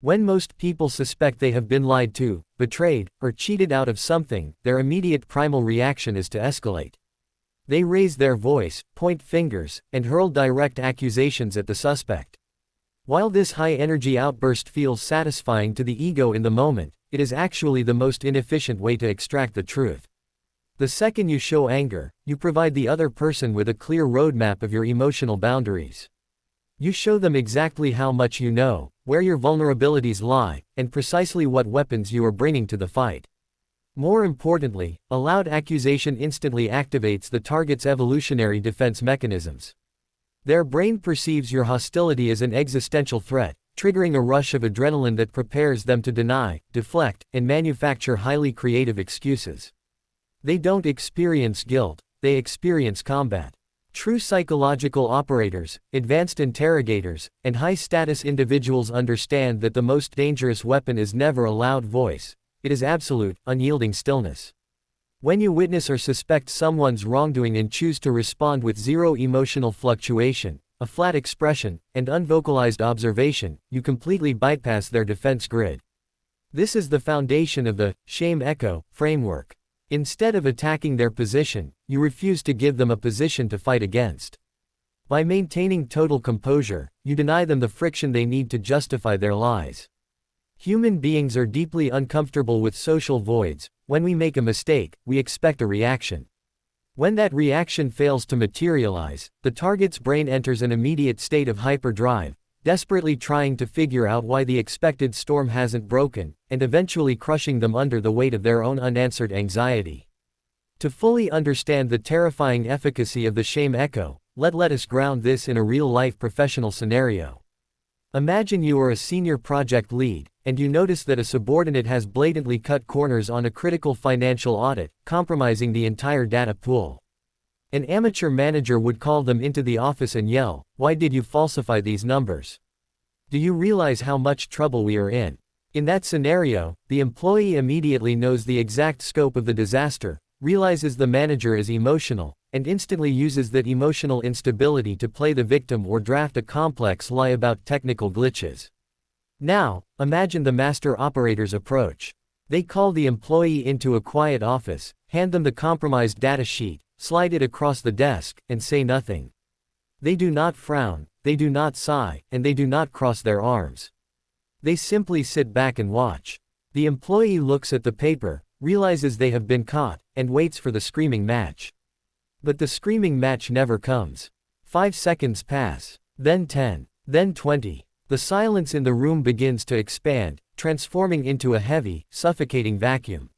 When most people suspect they have been lied to, betrayed, or cheated out of something, their immediate primal reaction is to escalate. They raise their voice, point fingers, and hurl direct accusations at the suspect. While this high-energy outburst feels satisfying to the ego in the moment, it is actually the most inefficient way to extract the truth. The second you show anger, you provide the other person with a clear roadmap of your emotional boundaries. You show them exactly how much you know, where your vulnerabilities lie, and precisely what weapons you are bringing to the fight. More importantly, a loud accusation instantly activates the target's evolutionary defense mechanisms. Their brain perceives your hostility as an existential threat, triggering a rush of adrenaline that prepares them to deny, deflect, and manufacture highly creative excuses. They don't experience guilt, they experience combat. True psychological operators, advanced interrogators, and high-status individuals understand that the most dangerous weapon is never a loud voice. It is absolute, unyielding stillness. When you witness or suspect someone's wrongdoing and choose to respond with zero emotional fluctuation, a flat expression, and unvocalized observation, you completely bypass their defense grid. This is the foundation of the shame echo framework. Instead of attacking their position, you refuse to give them a position to fight against. By maintaining total composure, you deny them the friction they need to justify their lies. Human beings are deeply uncomfortable with social voids. When we make a mistake, we expect a reaction. When that reaction fails to materialize, the target's brain enters an immediate state of hyperdrive, desperately trying to figure out why the expected storm hasn't broken, and eventually crushing them under the weight of their own unanswered anxiety. To fully understand the terrifying efficacy of the shame echo, let us ground this in a real-life professional scenario. Imagine you are a senior project lead, and you notice that a subordinate has blatantly cut corners on a critical financial audit, compromising the entire data pool. An amateur manager would call them into the office and yell, "Why did you falsify these numbers? Do you realize how much trouble we are in?" In that scenario, the employee immediately knows the exact scope of the disaster, realizes the manager is emotional, and instantly uses that emotional instability to play the victim or draft a complex lie about technical glitches. Now, imagine the master operator's approach. They call the employee into a quiet office, hand them the compromised data sheet, slide it across the desk, and say nothing. They do not frown, they do not sigh, and they do not cross their arms. They simply sit back and watch. The employee looks at the paper, realizes they have been caught, and waits for the screaming match. But the screaming match never comes. 5 seconds pass, then 10, then 20. The silence in the room begins to expand, transforming into a heavy, suffocating vacuum.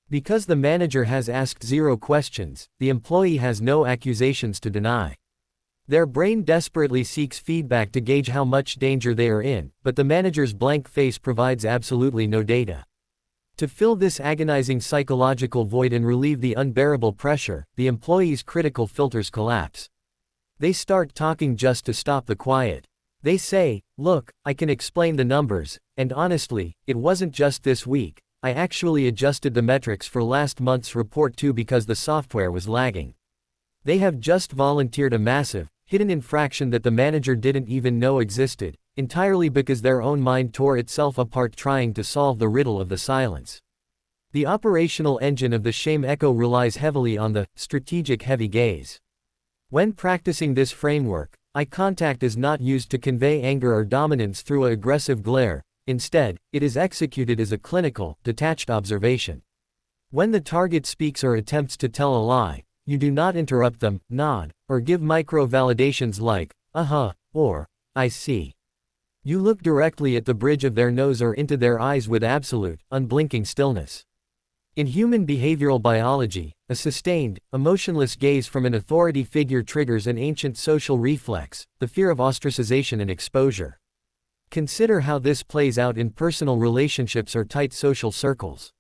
Because the manager has asked zero questions, the employee has no accusations to deny. Their brain desperately seeks feedback to gauge how much danger they are in, but the manager's blank face provides absolutely no data. To fill this agonizing psychological void and relieve the unbearable pressure, the employee's critical filters collapse. They start talking just to stop the quiet. They say, "Look, I can explain the numbers, and honestly, it wasn't just this week. I actually adjusted the metrics for last month's report too because the software was lagging." They have just volunteered a massive, hidden infraction that the manager didn't even know existed, entirely because their own mind tore itself apart trying to solve the riddle of the silence. The operational engine of the shame echo relies heavily on the strategic heavy gaze. When practicing this framework, eye contact is not used to convey anger or dominance through an aggressive glare. Instead, it is executed as a clinical, detached observation. When the target speaks or attempts to tell a lie, you do not interrupt them, nod, or give micro-validations like, "Uh-huh," or, "I see." You look directly at the bridge of their nose or into their eyes with absolute, unblinking stillness. In human behavioral biology, a sustained, emotionless gaze from an authority figure triggers an ancient social reflex, the fear of ostracization and exposure. Consider how this plays out in personal relationships or tight social circles.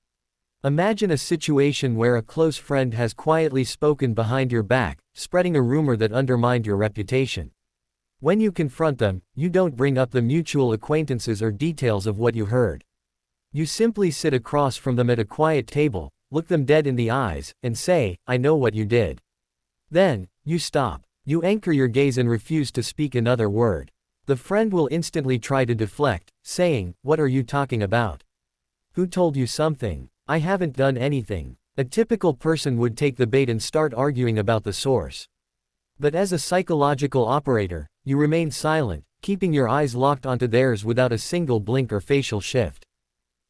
Imagine a situation where a close friend has quietly spoken behind your back, spreading a rumor that undermined your reputation. When you confront them, you don't bring up the mutual acquaintances or details of what you heard. You simply sit across from them at a quiet table, look them dead in the eyes, and say, "I know what you did." Then, you stop. You anchor your gaze and refuse to speak another word. The friend will instantly try to deflect, saying, "What are you talking about? Who told you something? I haven't done anything." A typical person would take the bait and start arguing about the source. But as a psychological operator, you remain silent, keeping your eyes locked onto theirs without a single blink or facial shift.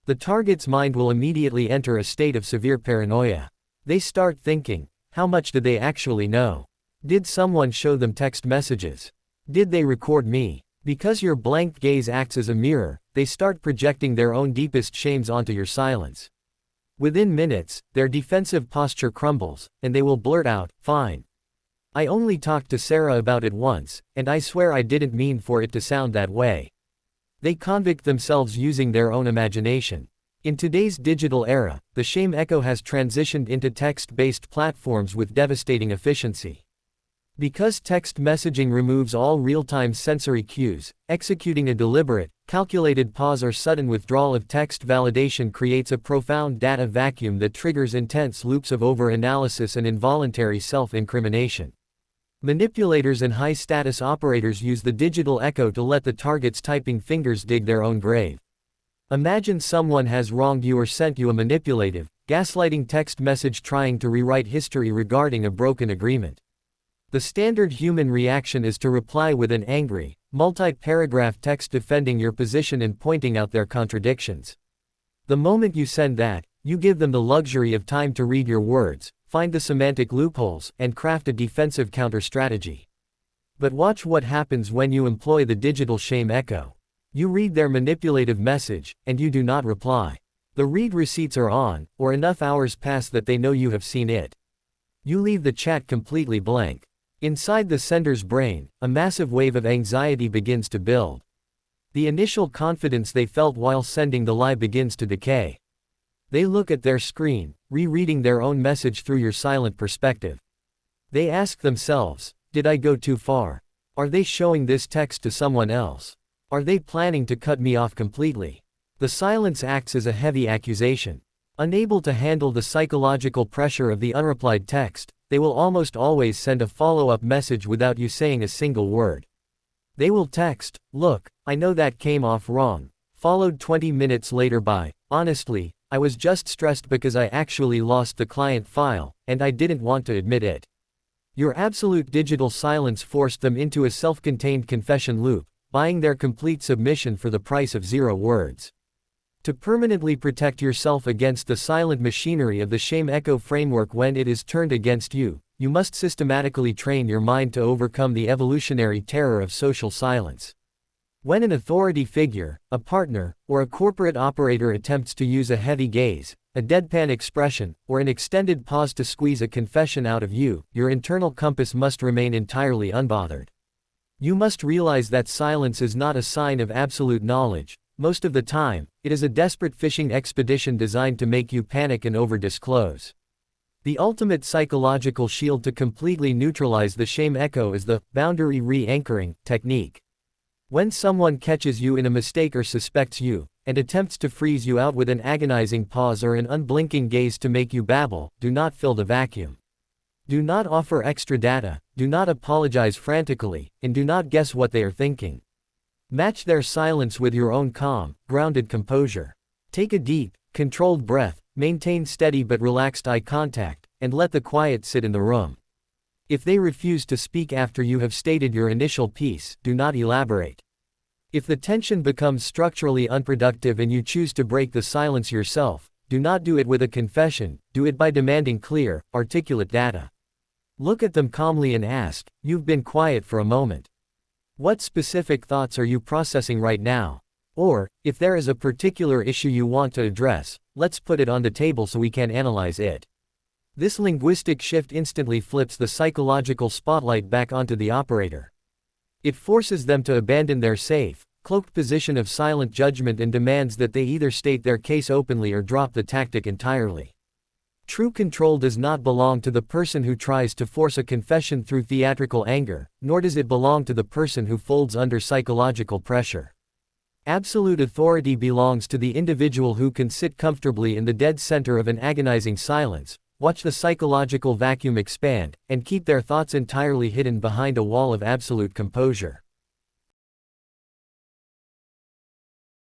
The target's mind will immediately enter a state of severe paranoia. They start thinking, how much do they actually know? Did someone show them text messages? Did they record me? Because your blank gaze acts as a mirror, they start projecting their own deepest shames onto your silence. Within minutes, their defensive posture crumbles, and they will blurt out, "Fine. I only talked to Sarah about it once, and I swear I didn't mean for it to sound that way." They convict themselves using their own imagination. In today's digital era, the shame echo has transitioned into text-based platforms with devastating efficiency. Because text messaging removes all real-time sensory cues, executing a deliberate, calculated pause or sudden withdrawal of text validation creates a profound data vacuum that triggers intense loops of over-analysis and involuntary self-incrimination. Manipulators and high-status operators use the digital echo to let the target's typing fingers dig their own grave. Imagine someone has wronged you or sent you a manipulative, gaslighting text message trying to rewrite history regarding a broken agreement. The standard human reaction is to reply with an angry, multi-paragraph text defending your position and pointing out their contradictions. The moment you send that, you give them the luxury of time to read your words, find the semantic loopholes, and craft a defensive counter-strategy. But watch what happens when you employ the digital shame echo. You read their manipulative message, and you do not reply. The read receipts are on, or enough hours pass that they know you have seen it. You leave the chat completely blank. Inside the sender's brain, a massive wave of anxiety begins to build. The initial confidence they felt while sending the lie begins to decay. They look at their screen, rereading their own message through your silent perspective. They ask themselves, did I go too far? Are they showing this text to someone else? Are they planning to cut me off completely? The silence acts as a heavy accusation. Unable to handle the psychological pressure of the unreplied text, they will almost always send a follow-up message without you saying a single word. They will text, "Look, I know that came off wrong," followed 20 minutes later by, "Honestly, I was just stressed because I actually lost the client file, and I didn't want to admit it." Your absolute digital silence forced them into a self-contained confession loop, buying their complete submission for the price of 0 words. To permanently protect yourself against the silent machinery of the shame echo framework when it is turned against you, you must systematically train your mind to overcome the evolutionary terror of social silence. When an authority figure, a partner, or a corporate operator attempts to use a heavy gaze, a deadpan expression, or an extended pause to squeeze a confession out of you, your internal compass must remain entirely unbothered. You must realize that silence is not a sign of absolute knowledge. Most of the time, it is a desperate fishing expedition designed to make you panic and over-disclose. The ultimate psychological shield to completely neutralize the shame echo is the boundary re-anchoring technique. When someone catches you in a mistake or suspects you, and attempts to freeze you out with an agonizing pause or an unblinking gaze to make you babble, do not fill the vacuum. Do not offer extra data, do not apologize frantically, and do not guess what they are thinking. Match their silence with your own calm, grounded composure. Take a deep, controlled breath, maintain steady but relaxed eye contact, and let the quiet sit in the room. If they refuse to speak after you have stated your initial piece, do not elaborate. If the tension becomes structurally unproductive and you choose to break the silence yourself, do not do it with a confession, do it by demanding clear, articulate data. Look at them calmly and ask, "You've been quiet for a moment. What specific thoughts are you processing right now?" Or, if there is a particular issue you want to address, let's put it on the table so we can analyze it. This linguistic shift instantly flips the psychological spotlight back onto the operator. It forces them to abandon their safe, cloaked position of silent judgment and demands that they either state their case openly or drop the tactic entirely. True control does not belong to the person who tries to force a confession through theatrical anger, nor does it belong to the person who folds under psychological pressure. Absolute authority belongs to the individual who can sit comfortably in the dead center of an agonizing silence, watch the psychological vacuum expand, and keep their thoughts entirely hidden behind a wall of absolute composure.